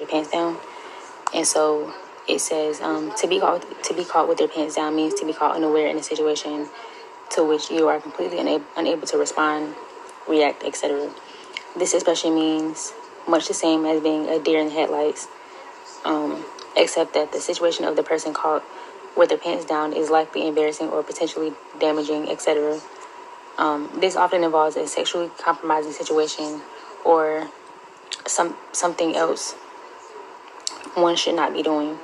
your pants down. And so it says to be caught with your pants down means to be caught unaware in a situation to which you are completely unable to respond, react, etc. This especially means much the same as being a deer in the headlights, except that the situation of the person caught with their pants down is likely embarrassing or potentially damaging, etc. This often involves a sexually compromising situation or something else one should not be doing.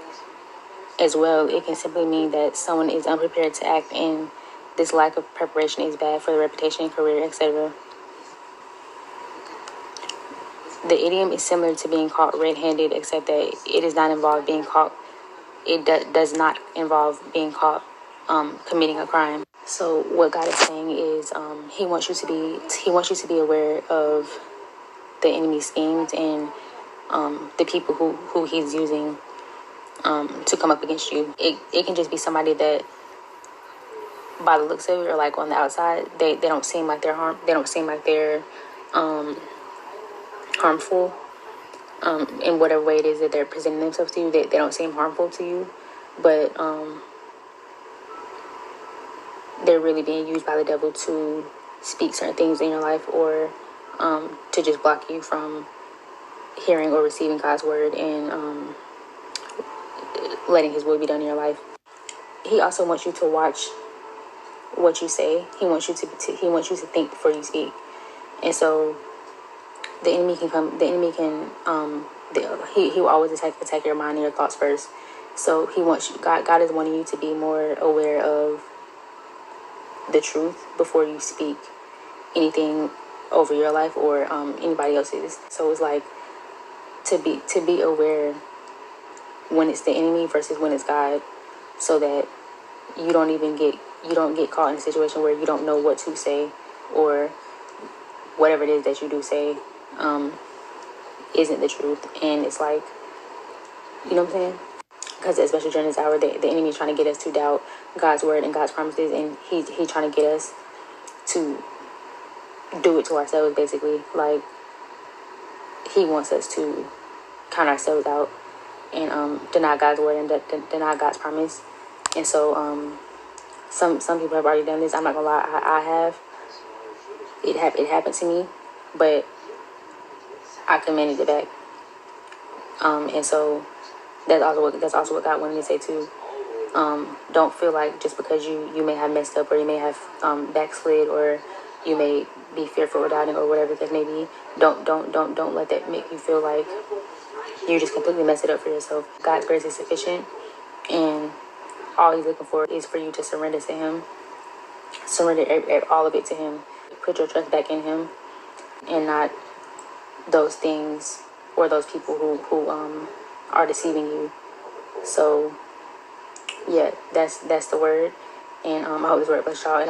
As well, it can simply mean that someone is unprepared to act, and this lack of preparation is bad for the reputation, career, etc. The idiom is similar to being caught red-handed, except that it does not involve being caught. It does not involve being caught committing a crime. So what God is saying is, He wants you to be aware of the enemy's schemes and the people who He's using to come up against you. It can just be somebody that, by the looks of it, or like on the outside, they don't seem like they're harmful in whatever way it is that they're presenting themselves to you. They don't seem harmful to you, but they're really being used by the devil to speak certain things in your life, or to just block you from hearing or receiving God's word and letting His will be done in your life. He also wants you to watch what you say. He wants you to think before you speak. And so the enemy he will always attack your mind and your thoughts first. So God is wanting you to be more aware of the truth before you speak anything over your life or anybody else's. So it's like to be aware when it's the enemy versus when it's God, so that you don't get caught in a situation where you don't know what to say, or whatever it is that you do say isn't the truth. And it's like, you know what I'm saying? Because especially during this hour, the enemy is trying to get us to doubt God's word and God's promises, and he's trying to get us to do it to ourselves, basically. Like, He wants us to count ourselves out and deny God's word and deny God's promise. And so some people have already done this. I'm not gonna lie, I have. It happened to me, but I commanded it back. And so that's also what God wanted me to say too. Don't feel like just because you may have messed up, or you may have backslid, or you may be fearful or doubting, or whatever the case may be. Don't let that make you feel like you just completely mess it up for yourself. God's grace is sufficient, and all He's looking for is for you to surrender to Him. Surrender all of it to Him. Put your trust back in Him, and not those things or those people who are deceiving you. So yeah, that's the word, and I hope this word bless y'all. And